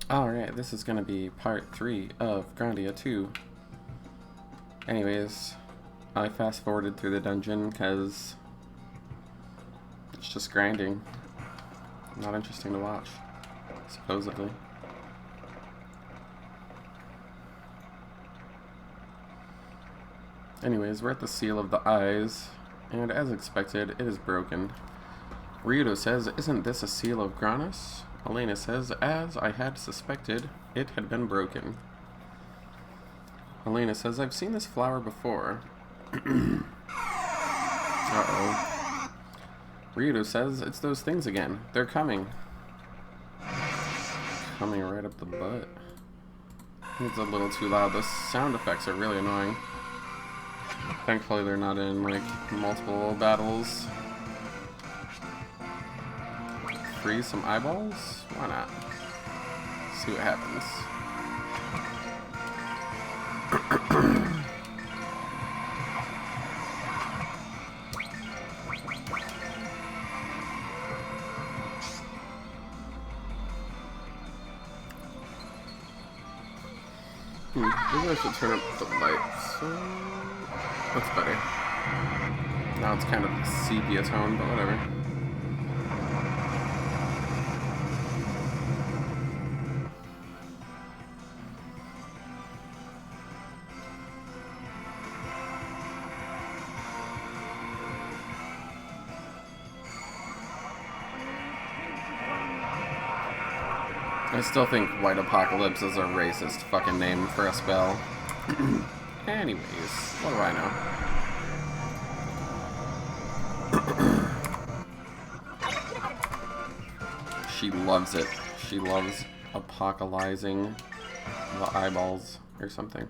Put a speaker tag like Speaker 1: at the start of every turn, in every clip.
Speaker 1: Alright, this is gonna be part 3 of Grandia 2. Anyways, I fast forwarded through the dungeon because it's just grinding. Not interesting to watch, supposedly. Anyways, we're at the Seal of the Eyes, and as expected, it is broken. Ryudo says, "Isn't this a seal of Granus?" Elena says, "As I had suspected, it had been broken." Elena says, "I've seen this flower before." Uh-oh. Ryudo says, "It's those things again. They're coming." Coming right up the butt. It's a little too loud. The sound effects are really annoying. Thankfully they're not in, like, multiple battles. Freeze some eyeballs? Why not? See what happens. Maybe I should turn up the lights. That's better. Now it's kind of sepia tone, but whatever. I still think White Apocalypse is a racist fucking name for a spell. Anyways, what do I know? She loves it. She loves apocalypsing the eyeballs or something.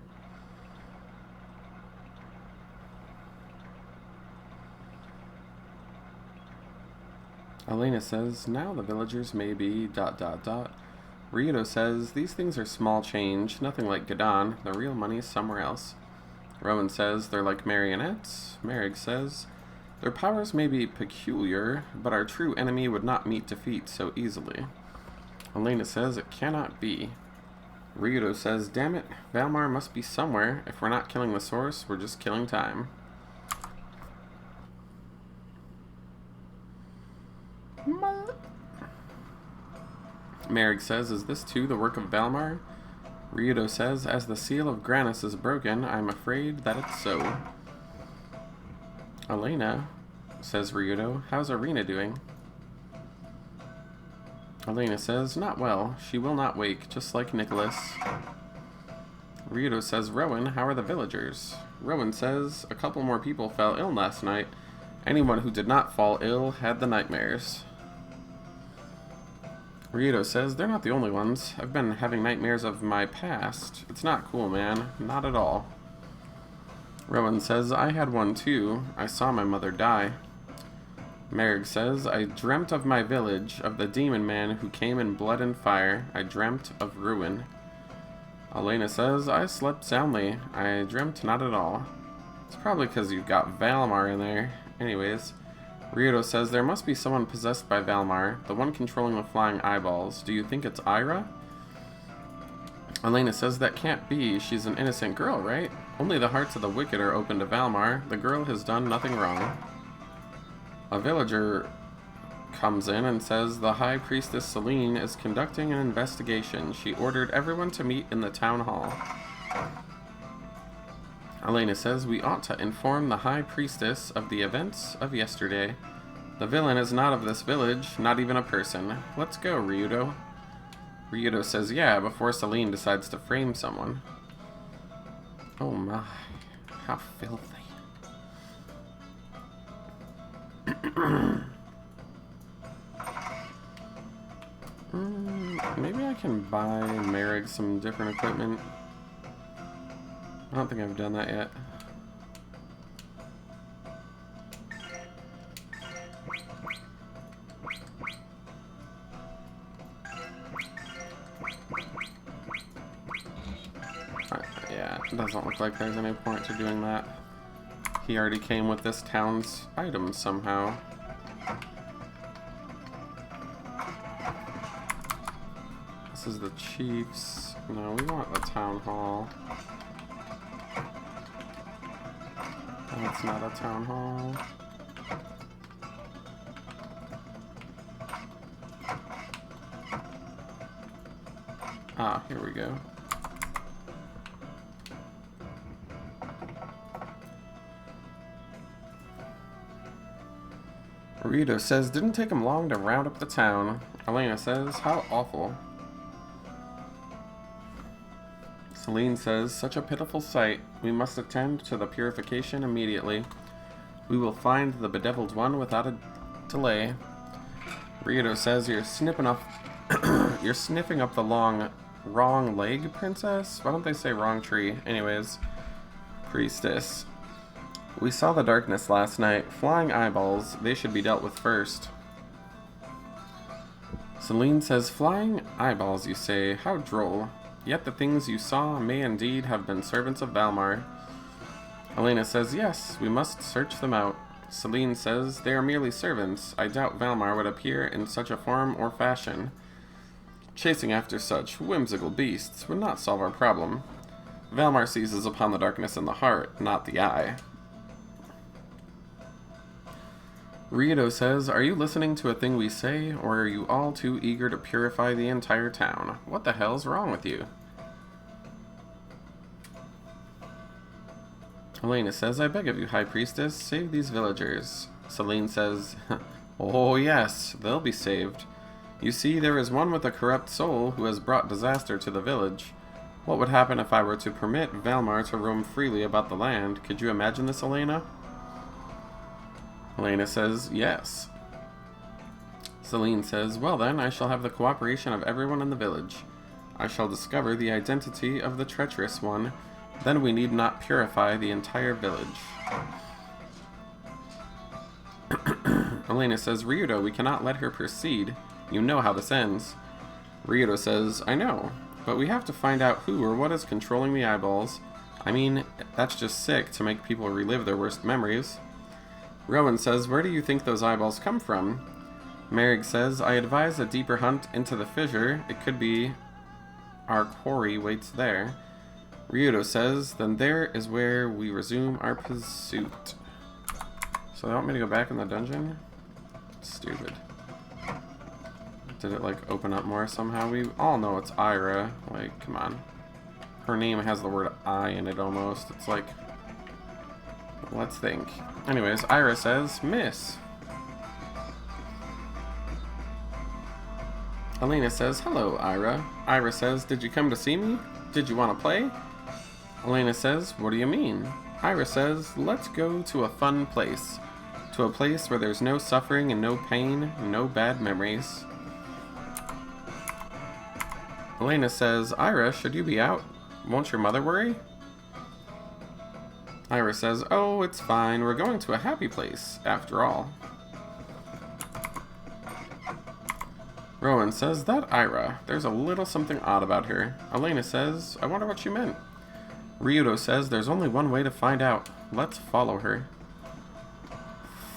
Speaker 1: Elena says, "Now the villagers may be ... Ryudo says, "These things are small change, nothing like Gadon. The real money's somewhere else." Rowan says, "They're like marionettes." Merrick says, "Their powers may be peculiar, but our true enemy would not meet defeat so easily." Elena says, "It cannot be." Ryudo says, "Damn it, Valmar must be somewhere. If we're not killing the source, we're just killing time." Merrick says, "Is this too the work of Valmar?" Ryudo says, "As the seal of Granus is broken, I'm afraid that it's so." Elena, says Ryudo, "How's Arena doing?" Elena says, "Not well. She will not wake, just like Nicholas." Ryudo says, "Rowan, how are the villagers?" Rowan says, "A couple more people fell ill last night. Anyone who did not fall ill had the nightmares." Ryudo says, "They're not the only ones. I've been having nightmares of my past. It's not cool, man. Not at all." Rowan says, "I had one too. I saw my mother die." Merrick says, "I dreamt of my village, of the demon man who came in blood and fire. I dreamt of ruin." Elena says, "I slept soundly. I dreamt not at all." It's probably because you've got Valmar in there. Anyways, Ryudo says, "There must be someone possessed by Valmar, the one controlling the flying eyeballs. Do you think it's Ira?" Elena says, "That can't be. She's an innocent girl, right? Only the hearts of the wicked are open to Valmar. The girl has done nothing wrong." A villager comes in and says, "The High Priestess Celine is conducting an investigation. She ordered everyone to meet in the town hall." Elena says, "We ought to inform the High Priestess of the events of yesterday. The villain is not of this village, not even a person. Let's go, Ryudo." Ryudo says, "Yeah, before Celine decides to frame someone." Oh my, how filthy. Maybe I can buy Merrick some different equipment. I don't think I've done that yet. Yeah, it doesn't look like there's any point to doing that. He already came with this town's items somehow. This is the chief's. No, we want the town hall. That's not a town hall. Ah, here we go. Rito says, didn't take him long to round up the town. Elena says, how awful. Celine says, such a pitiful sight. We must attend to the purification immediately. We will find the bedeviled one without a delay. Rito says, you're sniffing up the wrong leg, princess? Why don't they say wrong tree? Anyways, priestess. We saw the darkness last night. Flying eyeballs, they should be dealt with first. Celine says, flying eyeballs, you say? How droll. Yet the things you saw may indeed have been servants of Valmar. Elena says, yes, we must search them out. Celine says, they are merely servants. I doubt Valmar would appear in such a form or fashion. Chasing after such whimsical beasts would not solve our problem. Valmar seizes upon the darkness in the heart, not the eye. Rito says, are you listening to a thing we say, or are you all too eager to purify the entire town? What the hell's wrong with you? Elena says, I beg of you, High Priestess, save these villagers. Celine says, oh yes, they'll be saved. You see, there is one with a corrupt soul who has brought disaster to the village. What would happen if I were to permit Valmar to roam freely about the land? Could you imagine this, Elena? Elena says, yes. Celine says, well then, I shall have the cooperation of everyone in the village. I shall discover the identity of the treacherous one. Then we need not purify the entire village. Elena says, Ryudo, we cannot let her proceed. You know how this ends. Ryudo says, I know, but we have to find out who or what is controlling the eyeballs. I mean, that's just sick to make people relive their worst memories. Rowan says, where do you think those eyeballs come from? Merrick says, I advise a deeper hunt into the fissure. It could be our quarry waits there. Ryudo says, then there is where we resume our pursuit. So they want me to go back in the dungeon? Stupid. Did it, like, open up more somehow? We all know it's Ira. Like, come on. Her name has the word I in it almost. It's like... Let's think. Anyways, Ira says, miss. Elena says, hello, Ira. Ira says, did you come to see me? Did you want to play? Elena says, what do you mean? Ira says, let's go to a fun place. To a place where there's no suffering and no pain, no bad memories. Elena says, Ira, should you be out? Won't your mother worry? Ira says, oh, it's fine. We're going to a happy place, after all. Rowan says, that Ira. There's a little something odd about her. Elena says, I wonder what she meant. Ryudo says, there's only one way to find out. Let's follow her.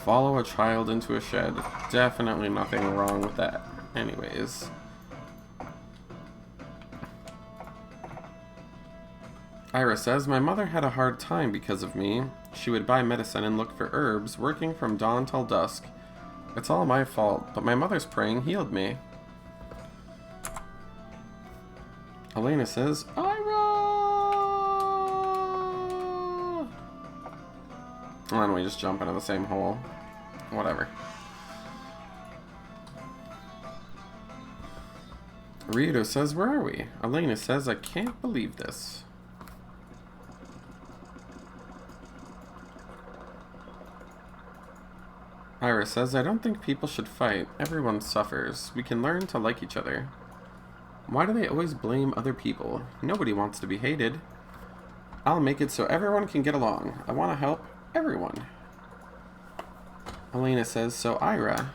Speaker 1: Follow a child into a shed. Definitely nothing wrong with that. Anyways. Ira says, my mother had a hard time because of me. She would buy medicine and look for herbs, working from dawn till dusk. It's all my fault, but my mother's praying healed me. Elena says, Ira! And then we just jump into the same hole. Whatever. Ryudo says, where are we? Elena says, I can't believe this. Ira says, I don't think people should fight. Everyone suffers. We can learn to like each other. Why do they always blame other people? Nobody wants to be hated. I'll make it so everyone can get along. I want to help everyone. Elena says, so Ira.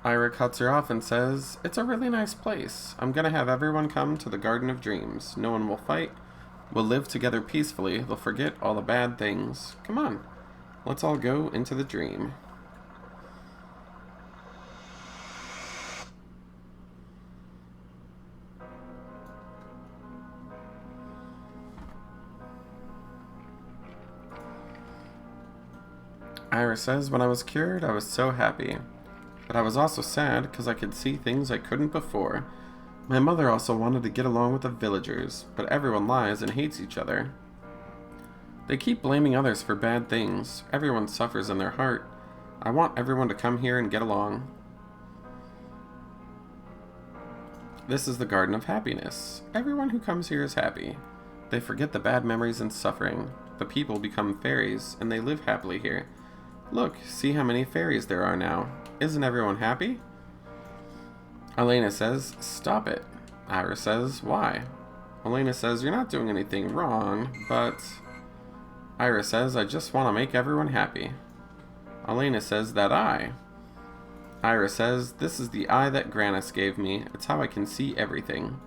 Speaker 1: Ira cuts her off and says, it's a really nice place. I'm gonna have everyone come to the Garden of Dreams. No one will fight. We'll live together peacefully. They'll forget all the bad things. Come on. Let's all go into the dream. Ira says, when I was cured, I was so happy. But I was also sad because I could see things I couldn't before. My mother also wanted to get along with the villagers, but everyone lies and hates each other. They keep blaming others for bad things. Everyone suffers in their heart. I want everyone to come here and get along. This is the Garden of Happiness. Everyone who comes here is happy. They forget the bad memories and suffering. The people become fairies, and they live happily here. Look, see how many fairies there are now. Isn't everyone happy? Elena says, stop it. Ira says, why? Elena says, you're not doing anything wrong, but... Ira says, I just want to make everyone happy. Elena says, that eye. Ira says, this is the eye that Grannis gave me. It's how I can see everything.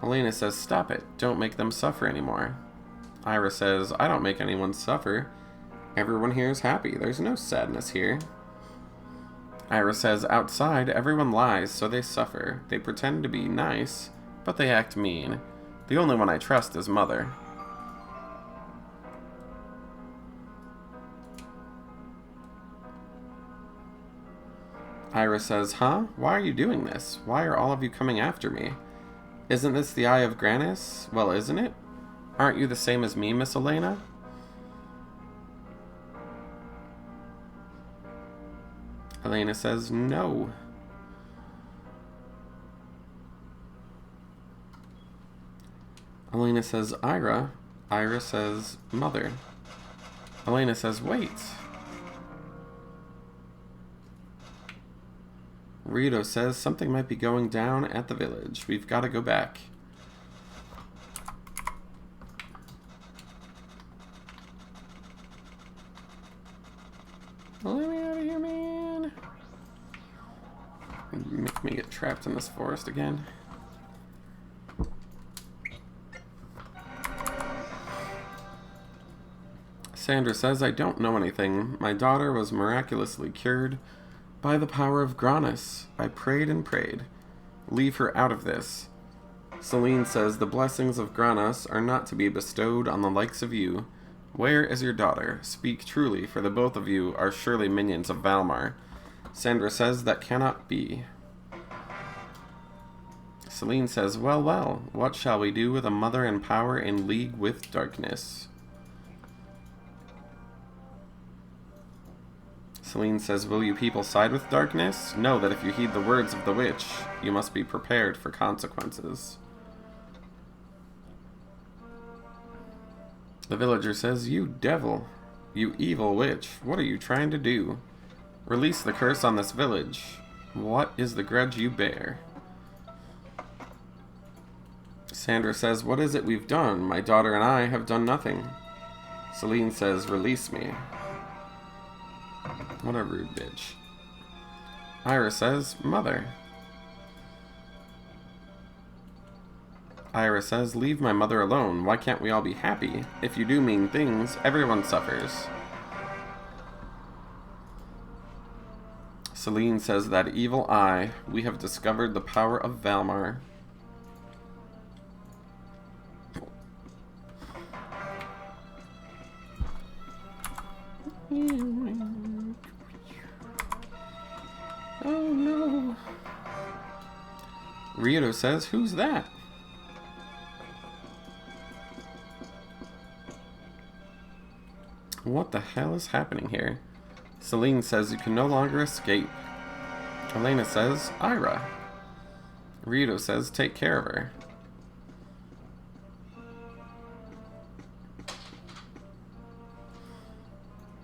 Speaker 1: Elena says, stop it. Don't make them suffer anymore. Ira says, I don't make anyone suffer. Everyone here is happy. There's no sadness here. Ira says, outside, everyone lies, so they suffer. They pretend to be nice, but they act mean. The only one I trust is Mother. Ira says, huh? Why are you doing this? Why are all of you coming after me? Isn't this the Eye of Grannis? Well, isn't it? Aren't you the same as me, Miss Elena? Elena says, no. Elena says, Ira. Ira says, Mother. Elena says, wait. Rito says, something might be going down at the village. We've got to go back. Let me out of here, man. Make me get trapped in this forest again. Sandra says, I don't know anything. My daughter was miraculously cured by the power of Grannis. I prayed and prayed. Leave her out of this. Celine says, the blessings of Grannis are not to be bestowed on the likes of you. Where is your daughter? Speak truly, for the both of you are surely minions of Valmar. Sandra says, that cannot be. Celine says, well, well, what shall we do with a mother in power in league with darkness? Celine says, will you people side with darkness? Know that if you heed the words of the witch, you must be prepared for consequences. The villager says, you devil, you evil witch, what are you trying to do? Release the curse on this village. What is the grudge you bear? Sandra says, what is it we've done? My daughter and I have done nothing. Celine says, release me. What a rude bitch. Ira says, Mother. Ira says, leave my mother alone. Why can't we all be happy? If you do mean things, everyone suffers. Celine says, that evil eye. We have discovered the power of Valmar. Oh no. Rito says, who's that? What the hell is happening here? Celine says you can no longer escape. Elena says, Ira. Rito says, take care of her.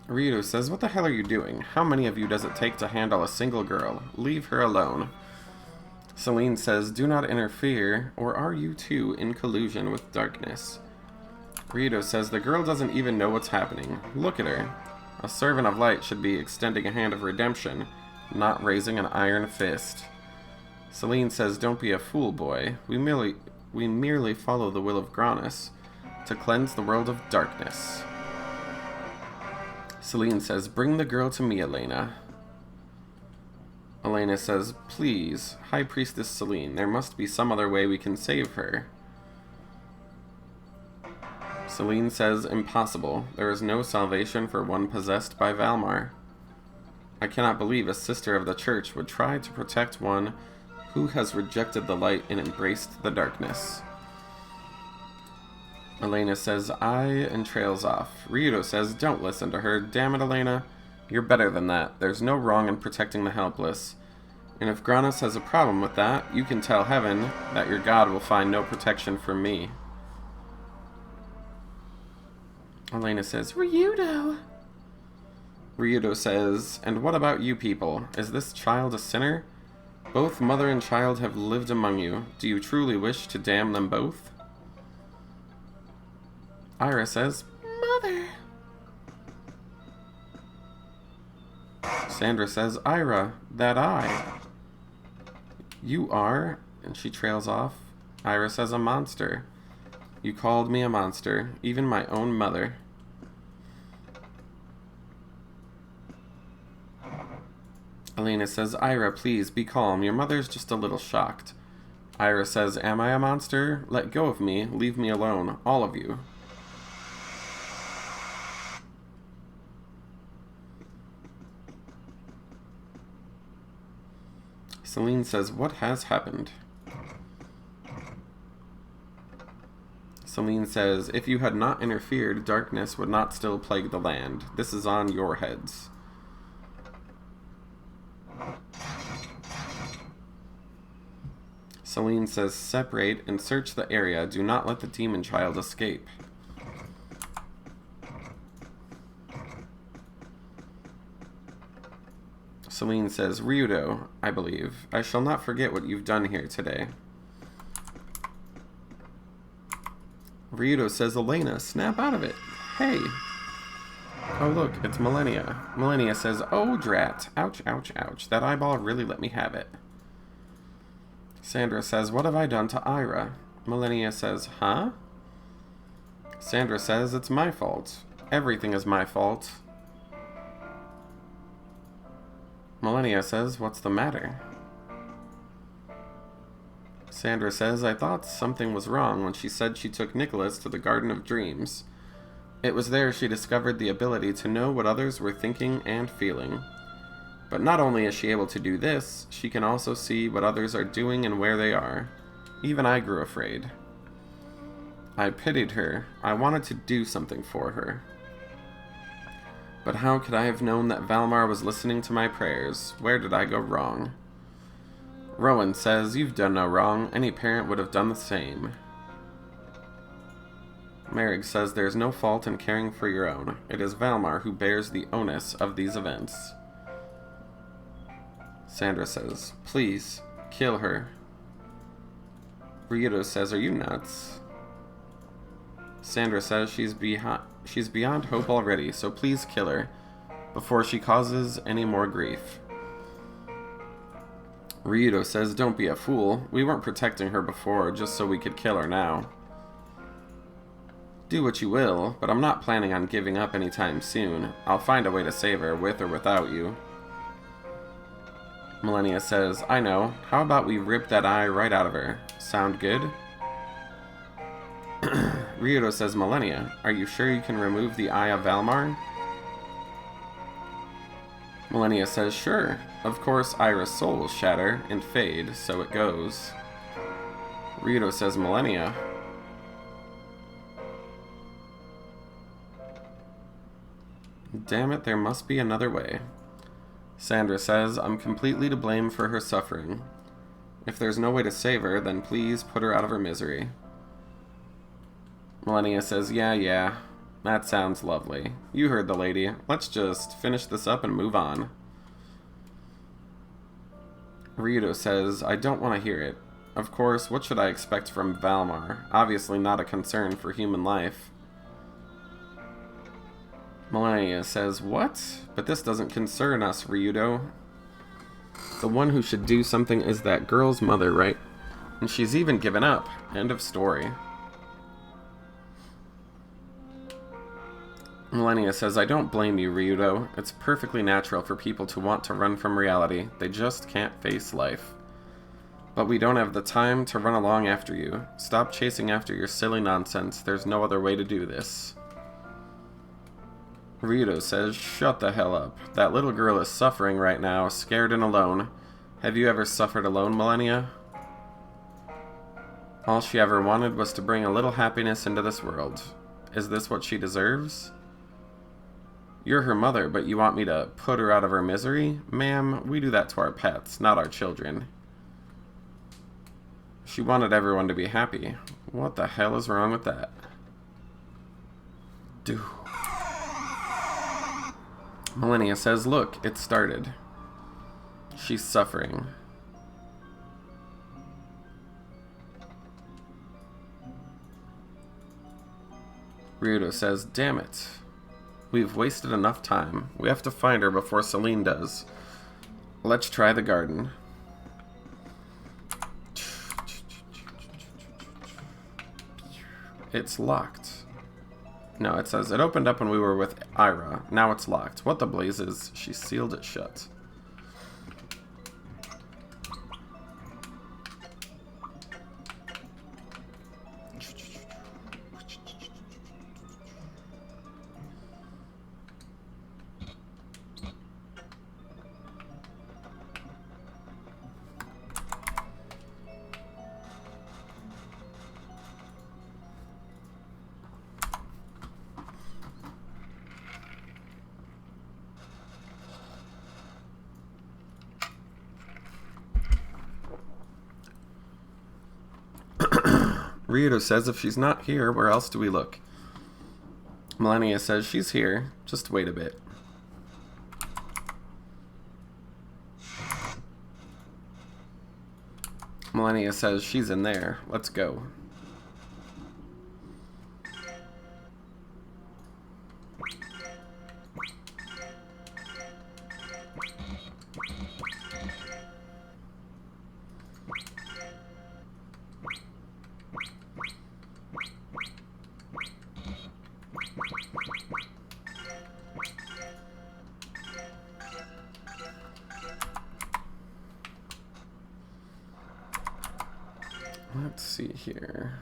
Speaker 1: Rito says, what the hell are you doing? How many of you does it take to handle a single girl? Leave her alone. Celine says, do not interfere, or are you too in collusion with darkness? Rito says, the girl doesn't even know what's happening. Look at her. A servant of light should be extending a hand of redemption, not raising an iron fist. Celine says, don't be a fool, boy. We merely follow the will of Grannis to cleanse the world of darkness. Celine says, bring the girl to me, Elena. Elena says, please, High Priestess Celine, there must be some other way we can save her. Celine says, impossible. There is no salvation for one possessed by Valmar. I cannot believe a sister of the church would try to protect one who has rejected the light and embraced the darkness. Elena says, aye, and trails off. Ryudo says, don't listen to her. Damn it, Elena. You're better than that. There's no wrong in protecting the helpless. And if Granas has a problem with that, you can tell Heaven that your god will find no protection from me. Elena says, Ryudo. Ryudo says, and what about you people? Is this child a sinner? Both mother and child have lived among you. Do you truly wish to damn them both? Ira says, Mother. Sandra says, Ira, that I. You are, and she trails off. Ira says, a monster. You called me a monster, even my own mother. Elena says, Ira, please, be calm. Your mother's just a little shocked. Ira says, am I a monster? Let go of me. Leave me alone. All of you. Celine says, what has happened? Celine says, if you had not interfered, darkness would not still plague the land. This is on your heads. Celine says, separate and search the area. Do not let the demon child escape. Celine says, Ryudo, I believe. I shall not forget what you've done here today. Ryudo says, Elena, snap out of it. Hey. Oh, look, it's Millennia. Millennia says, oh, drat. Ouch, ouch, ouch. That eyeball really let me have it. Sandra says, what have I done to Ira? Millennia says, huh? Sandra says, it's my fault. Everything is my fault. Millennia says, what's the matter? Sandra says, I thought something was wrong when she said she took Nicholas to the Garden of Dreams. It was there she discovered the ability to know what others were thinking and feeling. But not only is she able to do this, she can also see what others are doing and where they are. Even I grew afraid. I pitied her. I wanted to do something for her. But how could I have known that Valmar was listening to my prayers? Where did I go wrong? Rowan says, you've done no wrong. Any parent would have done the same. Merrick says, there's no fault in caring for your own. It is Valmar who bears the onus of these events. Sandra says, please, kill her. Ryudo says, are you nuts? Sandra says she's beyond hope already, so please kill her, before she causes any more grief. Ryudo says, don't be a fool. We weren't protecting her before just so we could kill her now. Do what you will, but I'm not planning on giving up anytime soon. I'll find a way to save her, with or without you. Millennia says, I know. How about we rip that eye right out of her? Sound good? Ryudo says, Millennia, are you sure you can remove the eye of Valmar? Millennia says, sure. Of course, Ira's soul will shatter and fade, so it goes. Ryudo says, Millennia. Damn it, there must be another way. Sandra says, I'm completely to blame for her suffering. If there's no way to save her, then please put her out of her misery. Millennia says, yeah, that sounds lovely. You heard the lady. Let's just finish this up and move on. Ryudo says, I don't want to hear it. Of course, what should I expect from Valmar? Obviously not a concern for human life. Millennia says, what? But this doesn't concern us, Ryudo. The one who should do something is that girl's mother, right? And she's even given up. End of story. Millennia says, I don't blame you, Ryudo. It's perfectly natural for people to want to run from reality. They just can't face life. But we don't have the time to run along after you. Stop chasing after your silly nonsense. There's no other way to do this. Ryudo says, shut the hell up. That little girl is suffering right now, scared and alone. Have you ever suffered alone, Millennia? All she ever wanted was to bring a little happiness into this world. Is this what she deserves? You're her mother, but you want me to put her out of her misery? Ma'am, we do that to our pets, not our children. She wanted everyone to be happy. What the hell is wrong with that? Dude. Millennia says, look, it started. She's suffering. Ryudo says, damn it. We've wasted enough time. We have to find her before Celine does. Let's try the garden. It's locked. No, it says it opened up when we were with Ira. Now it's locked. What the blazes? She sealed it shut. Ryudo says if she's not here, where else do we look? Millennia says she's here. Just wait a bit. Millennia says she's in there. Let's go. Let's see here.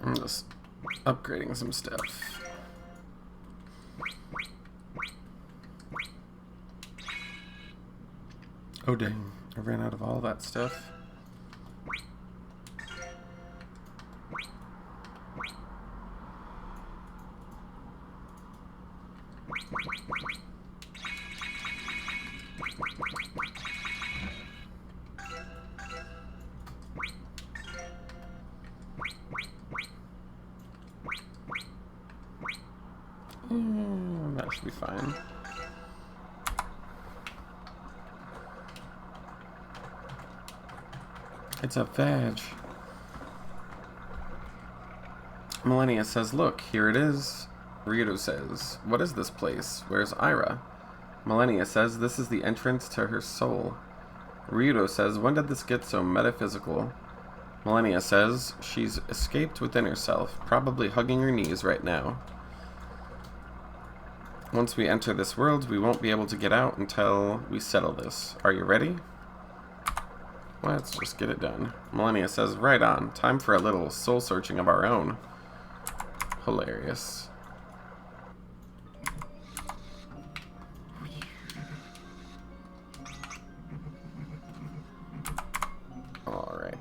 Speaker 1: I'm just upgrading some stuff. Oh dang, I ran out of all that stuff. That should be fine. It's a veg. Millennia says, look, here it is. Ryudo says, what is this place? Where's Ira? Millennia says, this is the entrance to her soul. Ryudo says, when did this get so metaphysical? Millennia says, she's escaped within herself, probably hugging her knees right now. Once we enter this world, we won't be able to get out until we settle this. Are you ready? Let's just get it done. Millennia says, right on. Time for a little soul searching of our own. Hilarious. Alright.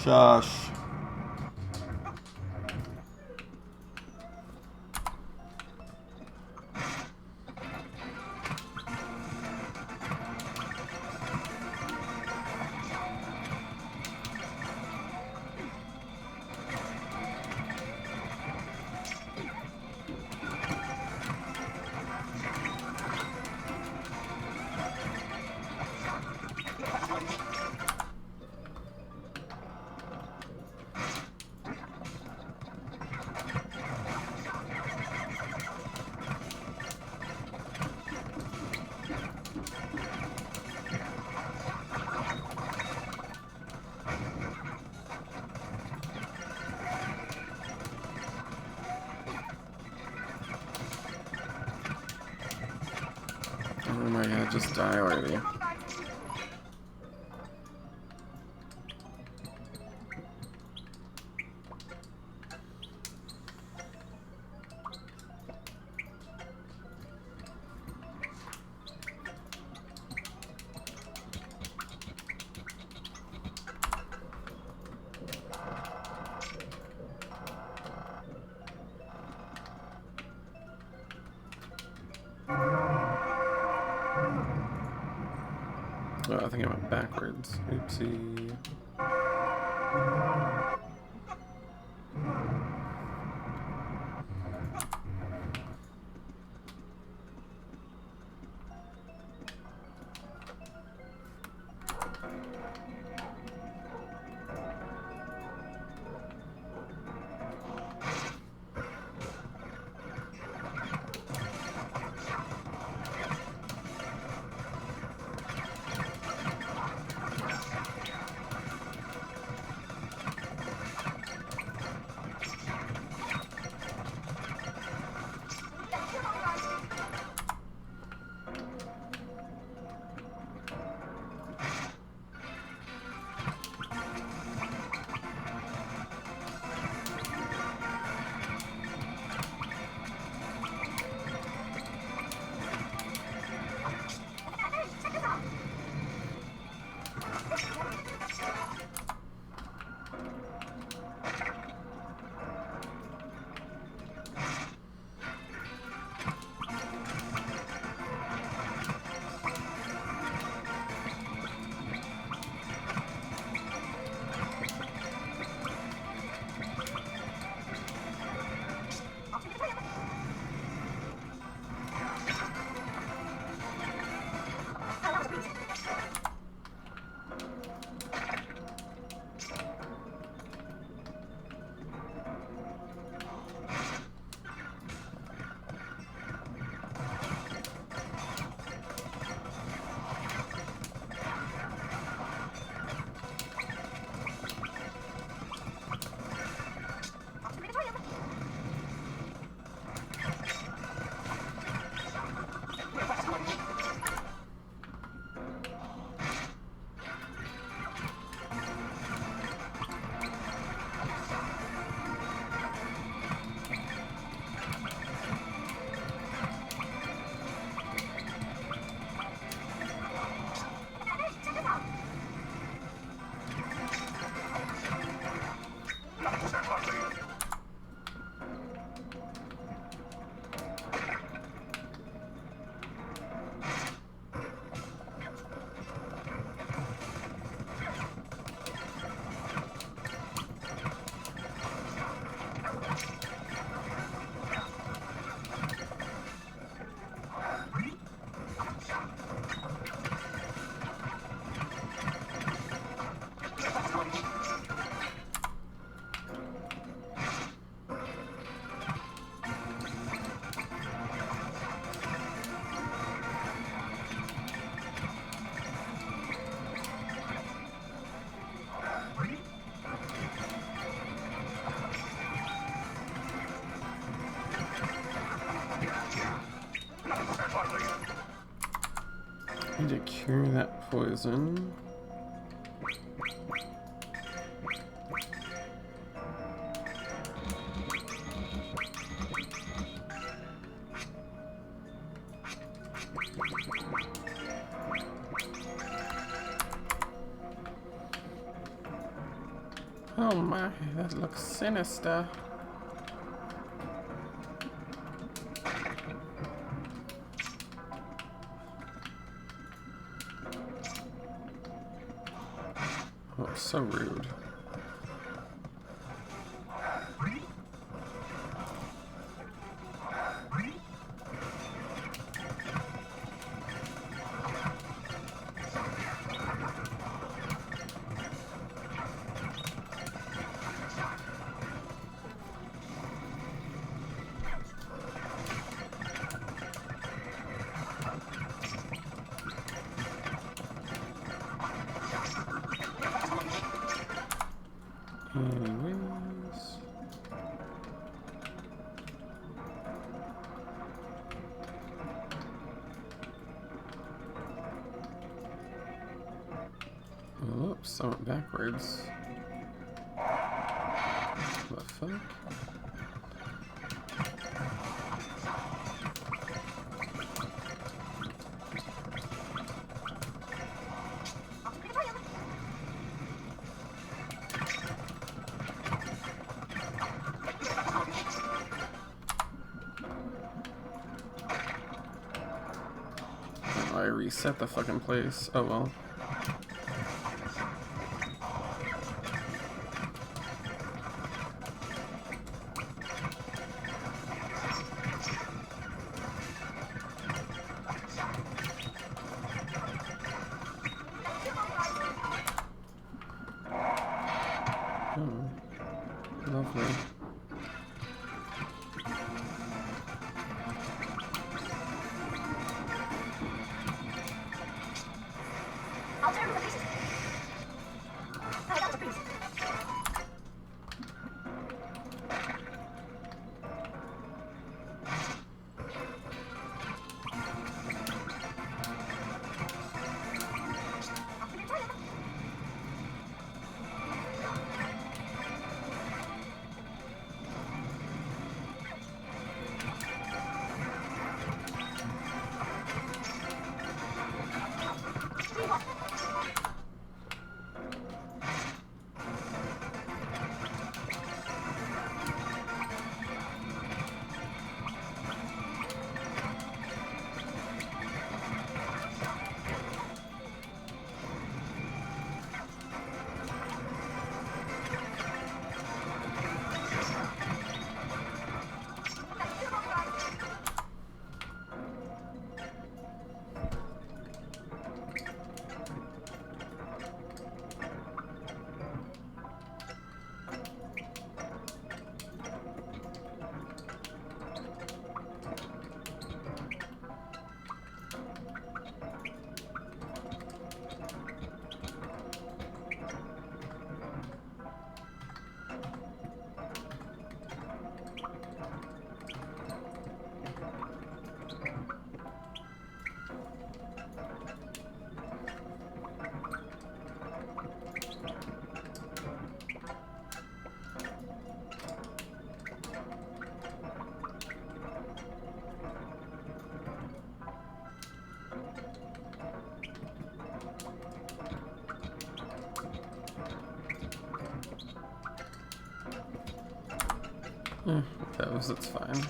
Speaker 1: Shush. Oh my god, just die already. Oh, I think I went backwards. Oopsie. Need to cure that poison. Oh my, that looks sinister. Oh, so rude. Anyways. Oops, I went backwards. What the fuck? reset the fucking place. Oh well. Oh, lovely. It's fine.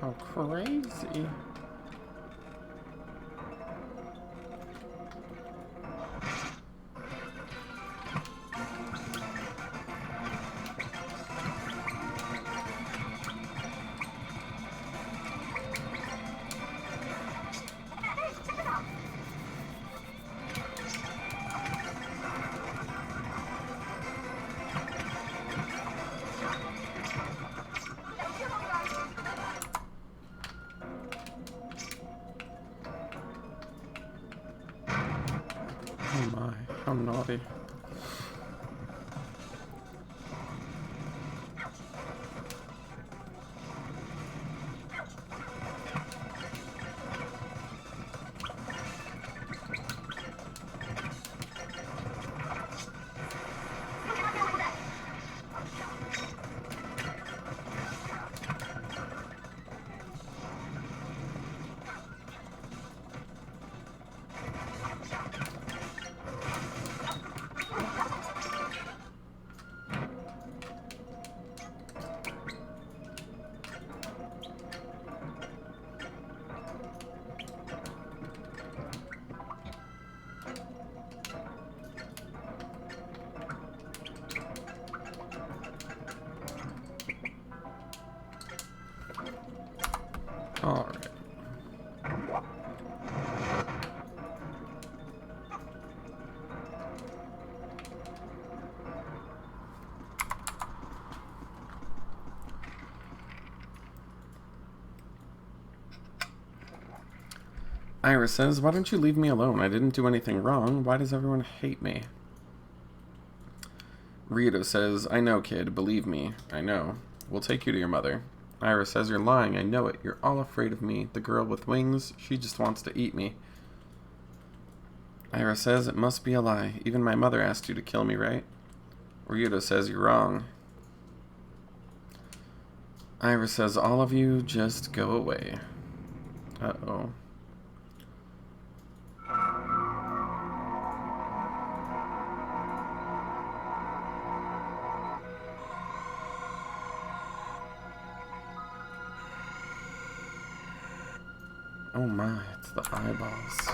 Speaker 1: Oh, crazy. Oh my, how naughty. All right. Iris says, why don't you leave me alone? I didn't do anything wrong. Why does everyone hate me? Rito says, I know, kid. Believe me. I know. We'll take you to your mother. Ira says, you're lying. I know it. You're all afraid of me. The girl with wings, she just wants to eat me. Ira says, it must be a lie. Even my mother asked you to kill me, right? Ryudo says, you're wrong. Ira says, all of you just go away. Uh-oh. Oh my, it's the eyeballs.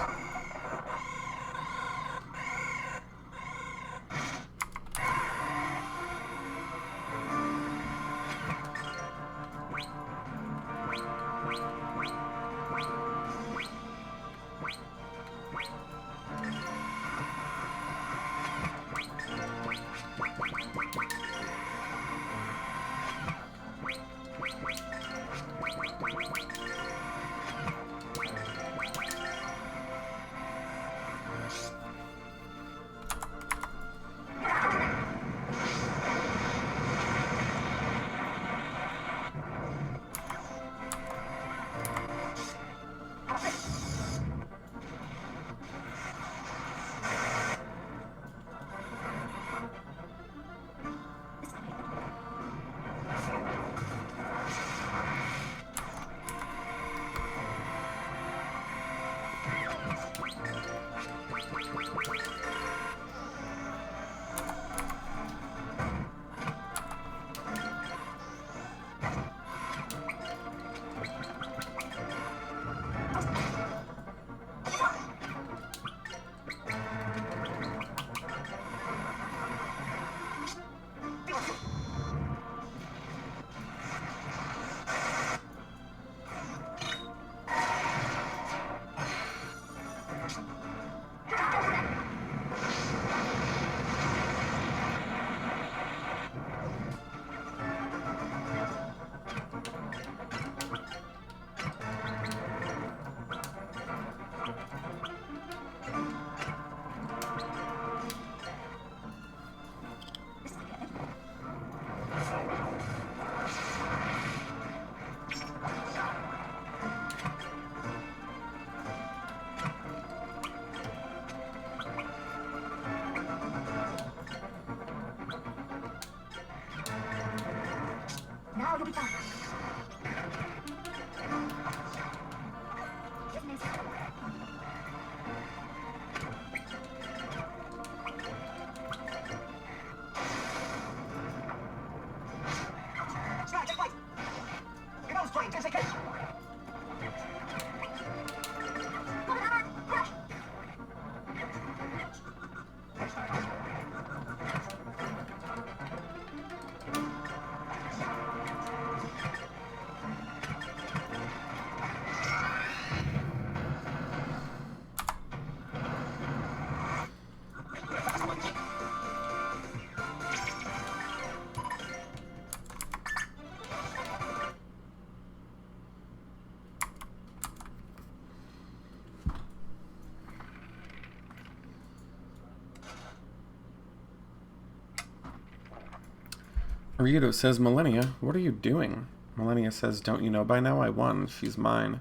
Speaker 1: Ryudo says, Millennia, what are you doing? Millennia says, don't you know by now I won. She's mine.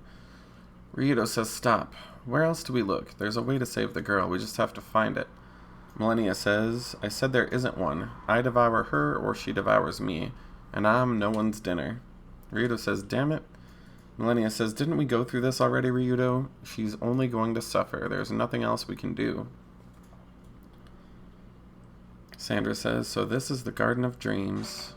Speaker 1: Ryudo says, stop. Where else do we look? There's a way to save the girl. We just have to find it. Millennia says, I said there isn't one. I devour her or she devours me. And I'm no one's dinner. Ryudo says, damn it. Millennia says, didn't we go through this already, Ryudo? She's only going to suffer. There's nothing else we can do. Sandra says, so this is the Garden of Dreams.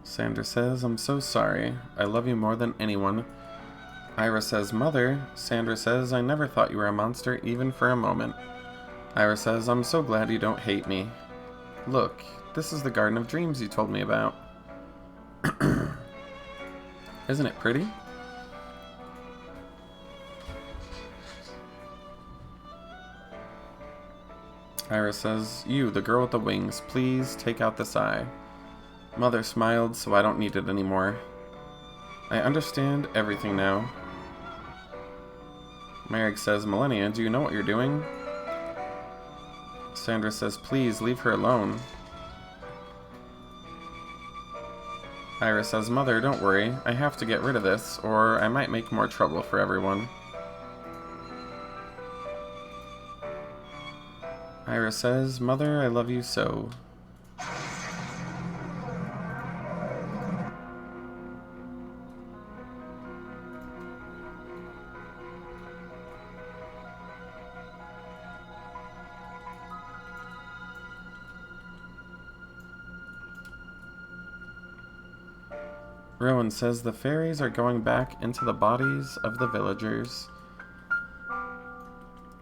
Speaker 1: Sandra says, I'm so sorry. I love you more than anyone. Ira says, Mother. Sandra says, I never thought you were a monster, even for a moment. Ira says, I'm so glad you don't hate me. Look, this is the Garden of Dreams you told me about. Isn't it pretty? Ira says, you, the girl with the wings, please take out this eye. Mother smiled, so I don't need it anymore. I understand everything now. Merrick says, Millennia, do you know what you're doing? Sandra says, please, leave her alone. Ira says, Mother, don't worry. I have to get rid of this, or I might make more trouble for everyone. Ira says, Mother, I love you so. Rowan says the fairies are going back into the bodies of the villagers.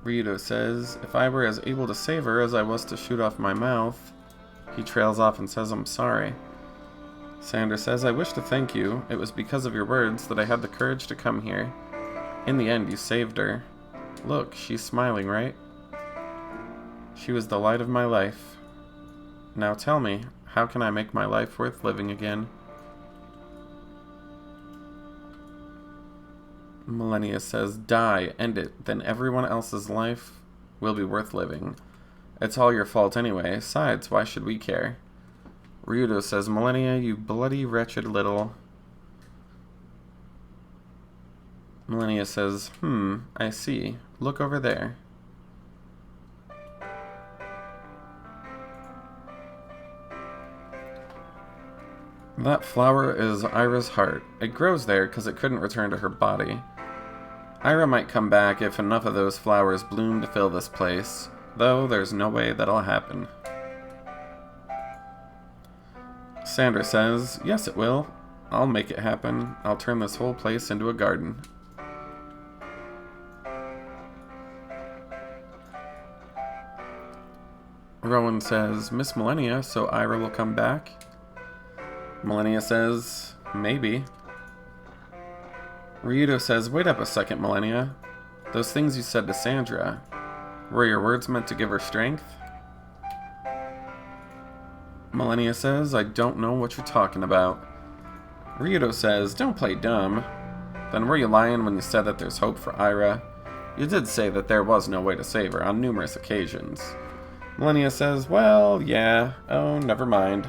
Speaker 1: Ryudo says, if I were as able to save her as I was to shoot off my mouth. He trails off and says, I'm sorry. Sandra says, I wish to thank you. It was because of your words that I had the courage to come here. In the end, you saved her. Look, she's smiling, right? She was the light of my life. Now tell me, how can I make my life worth living again? Millennia says, die, end it, then everyone else's life will be worth living. It's all your fault anyway. Besides, why should we care? Ryudo says, Millennia, you bloody wretched little... Millennia says, I see. Look over there. That flower is Ira's heart. It grows there because it couldn't return to her body. Ira might come back if enough of those flowers bloom to fill this place, though there's no way that'll happen. Sandra says, yes it will. I'll make it happen. I'll turn this whole place into a garden. Rowan says, Miss Millennia, so Ira will come back? Millennia says, maybe. Ryudo says, wait up a second, Millennia. Those things you said to Sandra, were your words meant to give her strength? Millennia says, I don't know what you're talking about. Ryudo says, don't play dumb. Then were you lying when you said that there's hope for Ira? You did say that there was no way to save her on numerous occasions. Millennia says, well, yeah. Oh, never mind.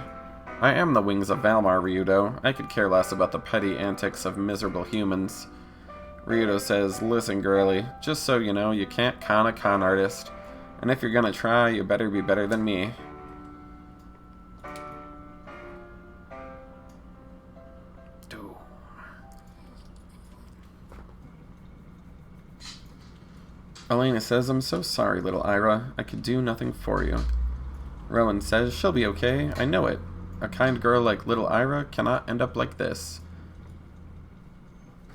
Speaker 1: I am the wings of Valmar, Ryudo. I could care less about the petty antics of miserable humans. Ryudo says, listen, girlie, just so you know, you can't con a con artist. And if you're gonna try, you better be better than me. Elena says, I'm so sorry, little Ira. I could do nothing for you. Rowan says, she'll be okay. I know it. A kind girl like little Ira cannot end up like this.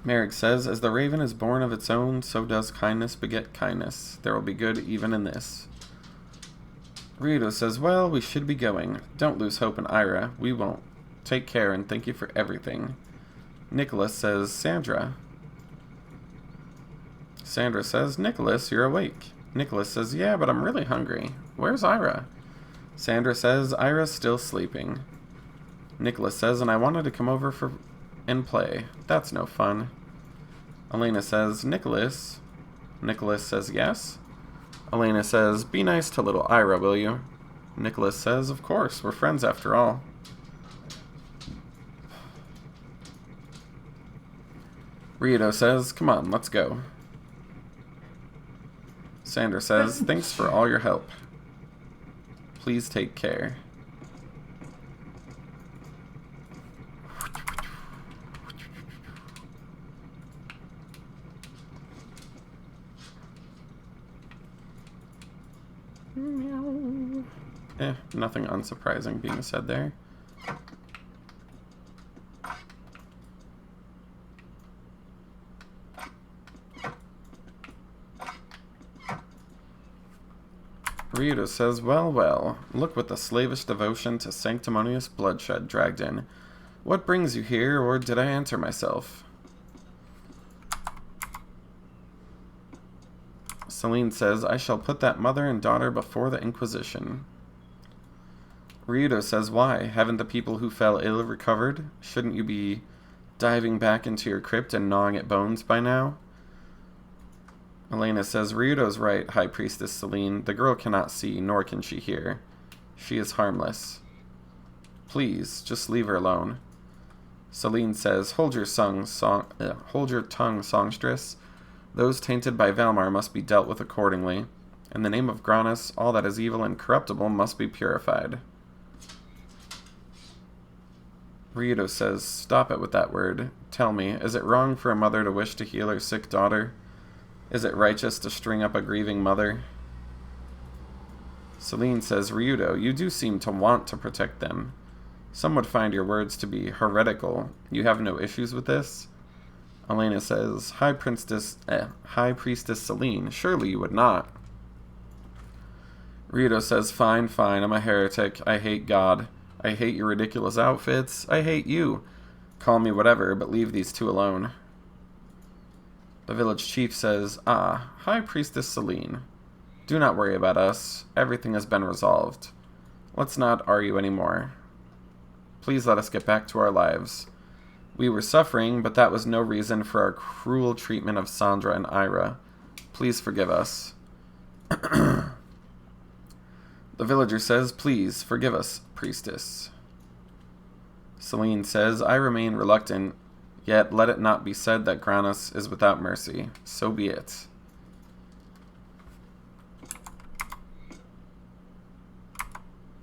Speaker 1: Merrick says, as the raven is born of its own, so does kindness beget kindness. There will be good even in this. Ryudo says, well, we should be going. Don't lose hope in Ira. We won't. Take care and thank you for everything. Nicholas says, Sandra. Sandra says, Nicholas, you're awake. Nicholas says, yeah, but I'm really hungry. Where's Ira? Sandra says, Ira's still sleeping. Nicholas says, and I wanted to come over and play. That's no fun. Elena says, Nicholas. Nicholas says, yes. Elena says, be nice to little Ira, will you? Nicholas says, of course, we're friends after all. Ryudo says, come on, let's go. Sandra says, thanks for all your help. Please take care. Nothing unsurprising being said there. Ryudo says, well, well, look what the slavish devotion to sanctimonious bloodshed dragged in. What brings you here, or did I enter myself? Celine says, I shall put that mother and daughter before the Inquisition. Ryudo says, why? Haven't the people who fell ill recovered? Shouldn't you be Diving back into your crypt and gnawing at bones by now? Elena says, Ryudo's right, High Priestess Celine. The girl cannot see, nor can she hear. She is harmless. Please, just leave her alone. Celine says, hold your tongue, songstress. Those tainted by Valmar must be dealt with accordingly. In the name of Granus, all that is evil and corruptible must be purified. Ryudo says, stop it with that word. Tell me, is it wrong for a mother to wish to heal her sick daughter? Is it righteous to string up a grieving mother? Celine says, Ryudo, you do seem to want to protect them. Some would find your words to be heretical. You have no issues with this? Elena says, High Priestess Celine, surely you would not. Ryudo says, fine, I'm a heretic. I hate God. I hate your ridiculous outfits. I hate you. Call me whatever, but leave these two alone. The village chief says, High Priestess Celine. Do not worry about us. Everything has been resolved. Let's not argue anymore. Please let us get back to our lives. We were suffering, but that was no reason for our cruel treatment of Sandra and Ira. Please forgive us. The villager says, please, forgive us, priestess. Celine says, I remain reluctant, yet let it not be said that Granus is without mercy. So be it.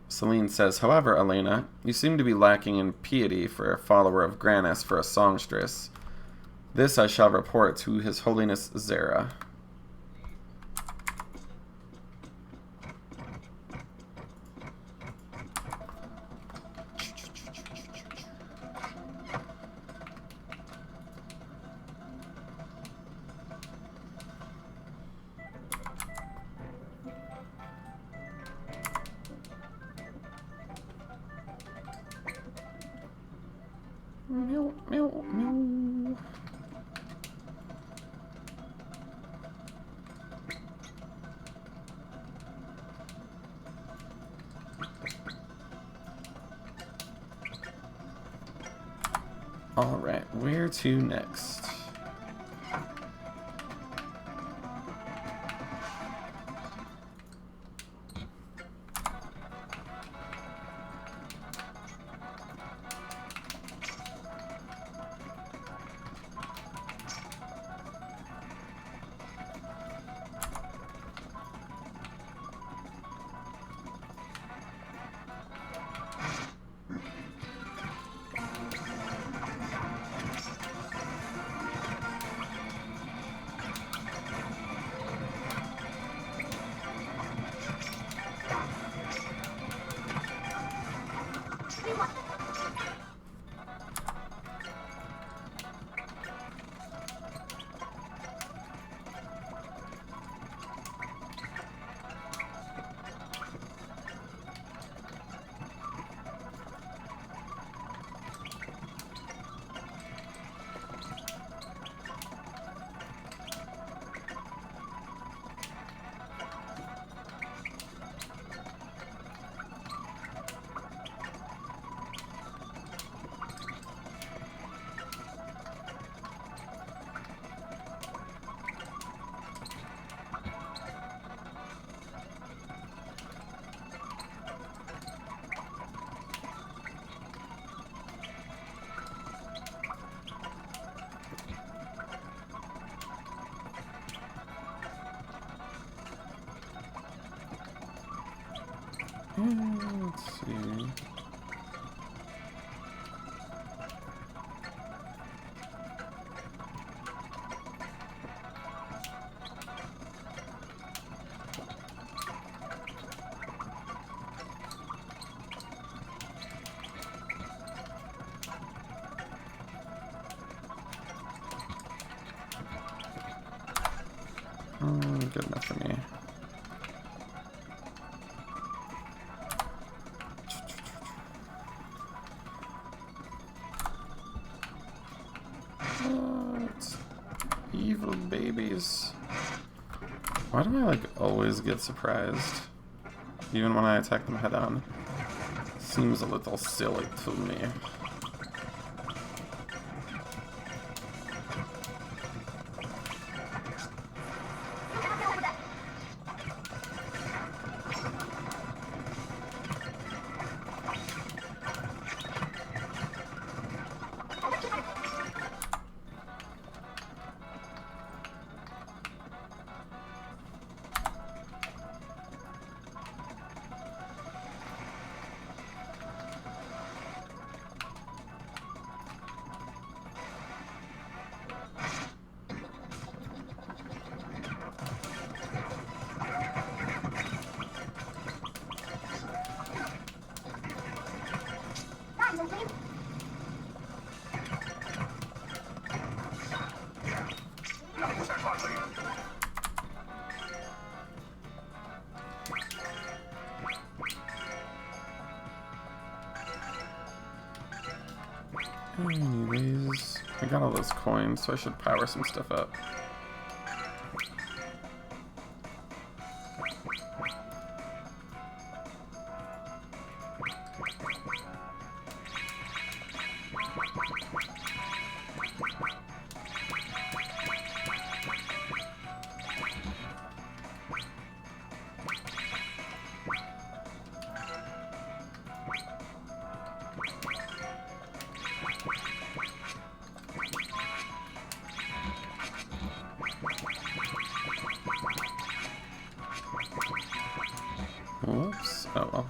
Speaker 1: Celine says, however, Elena, you seem to be lacking in piety for a follower of Granus for a songstress. This I shall report to His Holiness Zera. Meow, meow, meow. Alright, where to next? Let's see. Good enough for me. Evil babies. Why do I like always get surprised? Even when I attack them head on. Seems a little silly to me. Anyways, I got all those coins, so I should power some stuff up. Whoops. Oh well.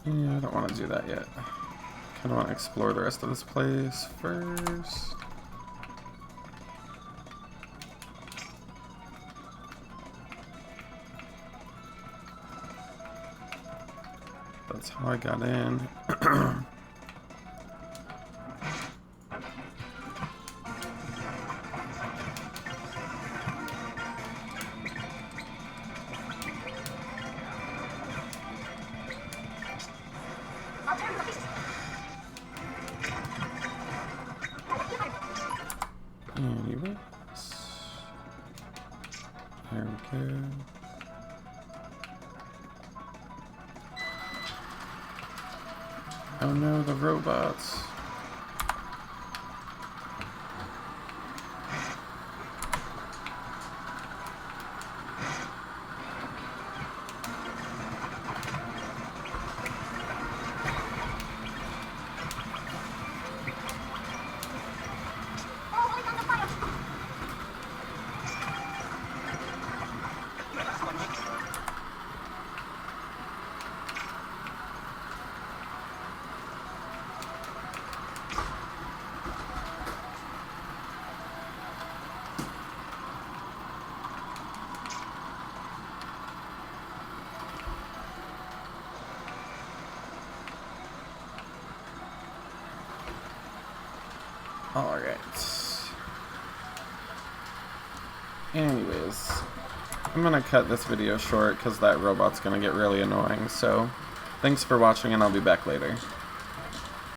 Speaker 1: Yeah, I don't want to do that yet. Kind of want to explore the rest of this place first. That's how I got in. Anyways, there we go. Oh no, the robots. Alright. Anyways, I'm gonna cut this video short because that robot's gonna get really annoying, so thanks for watching and I'll be back later.